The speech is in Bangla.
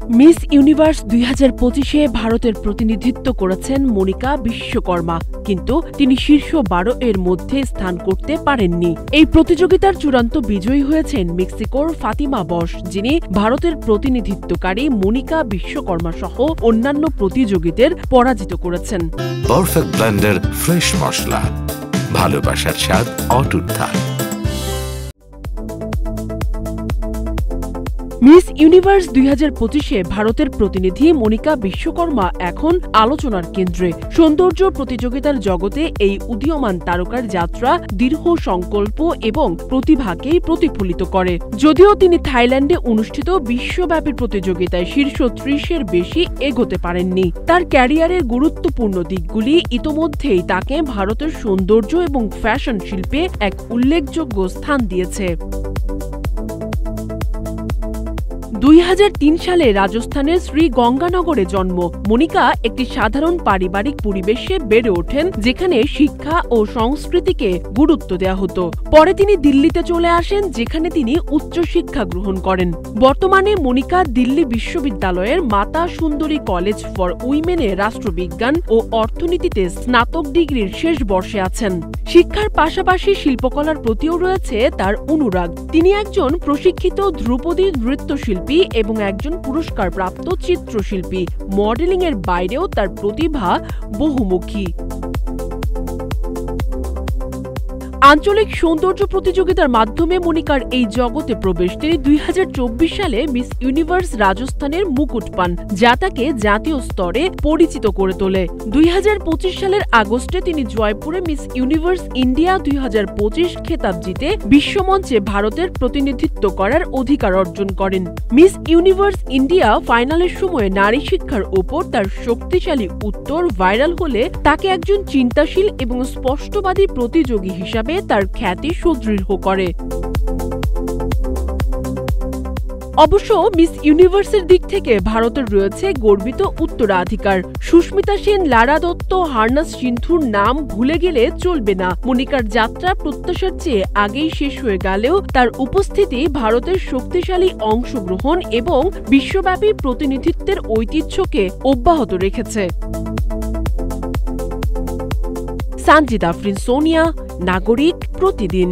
মিস ইউনিভার্স 2025-এ ভারতের প্রতিনিধিত্ব করেছেন মনিকা বিশ্বকর্মা, কিন্তু তিনি শীর্ষ 12 এর মধ্যে স্থান করতে পারেননি। এই প্রতিযোগিতার চূড়ান্ত বিজয়ী হয়েছেন মেক্সিকোর ফাতিমা বস, যিনি ভারতের প্রতিনিধিত্বকারী মনিকা বিশ্বকর্মা সহ অন্যান্য প্রতিযোগীদের পরাজিত করেছেন। পারফেক্ট ব্লেন্ডের ফ্রেশ মশলা, ভালোবাসার স্বাদ অটুট থাক। মিস ইউনিভার্স 2025-এ ভারতের প্রতিনিধি মনিকা বিশ্বকর্মা এখন আলোচনার কেন্দ্রে। সৌন্দর্য প্রতিযোগিতার জগতে এই উদীয়মান তারকার যাত্রা দৃঢ় সংকল্প এবং প্রতিভাকেই প্রতিফলিত করে। যদিও তিনি থাইল্যান্ডে অনুষ্ঠিত বিশ্বব্যাপী প্রতিযোগিতায় শীর্ষ 30-এর বেশি এগোতে পারেননি, তার ক্যারিয়ারের গুরুত্বপূর্ণ দিকগুলি ইতোমধ্যেই তাকে ভারতের সৌন্দর্য এবং ফ্যাশন শিল্পে এক উল্লেখযোগ্য স্থান দিয়েছে। 2003 সালে রাজস্থানের শ্রীগঙ্গানগরে জন্ম। মনিকা একটি সাধারণ পারিবারিক পরিবেশে বেড়ে ওঠেন, যেখানে শিক্ষা ও সংস্কৃতিকে গুরুত্ব দেওয়া হতো। পরে তিনি দিল্লিতে চলে আসেন, যেখানে তিনি উচ্চশিক্ষা গ্রহণ করেন। বর্তমানে মনিকা দিল্লি বিশ্ববিদ্যালয়ের মাতা সুন্দরী কলেজ ফর উইমেনে রাষ্ট্রবিজ্ঞান ও অর্থনীতিতে স্নাতক ডিগ্রির শেষ বর্ষে আছেন। শিক্ষার পাশাপাশি শিল্পকলার প্রতিও রয়েছে তার অনুরাগ। তিনি একজন প্রশিক্ষিত ধ্রুপদী নৃত্যশিল্পী এবং একজন পুরস্কারপ্রাপ্ত চিত্রশিল্পী। মডেলিং এর বাইরেও তার প্রতিভা বহুমুখী। আঞ্চলিক সৌন্দর্য প্রতিযোগিতার মাধ্যমে মনিকার এই জগতে প্রবেশ। তিনি 2024 সালে মিস ইউনিভার্স রাজস্থানের মুকুট পান, যা তাকে জাতীয় স্তরে পরিচিত করে তোলে। 2025 সালের আগস্টে তিনি জয়পুরে মিস ইউনিভার্স ইন্ডিয়া 2025 খেতাব জিতে বিশ্বমঞ্চে ভারতের প্রতিনিধিত্ব করার অধিকার অর্জন করেন। মিস ইউনিভার্স ইন্ডিয়া ফাইনালের সময় নারী শিক্ষার ওপর তার শক্তিশালী উত্তর ভাইরাল হলে তাকে একজন চিন্তাশীল এবং স্পষ্টবাদী প্রতিযোগী হিসাবে তার খ্যাতি সুদৃঢ় করে। অবশ্য মিস ইউনিভার্সের দিক থেকে ভারতের রয়েছে গর্বিত উত্তরাধিকার। সুস্মিতা সেন, লারা দত্ত, হারনাস সিন্ধুর নাম ভুলে গেলে চলবে না। মনিকার যাত্রা প্রত্যাশার চেয়ে আগেই শেষ হয়ে গেলেও তার উপস্থিতি ভারতের শক্তিশালী অংশগ্রহণ এবং বিশ্বব্যাপী প্রতিনিধিত্বের ঐতিহ্যকে অব্যাহত রেখেছে। সানজিদা আফরিন, সোনিয়া, নাগরিক, প্রতিদিন।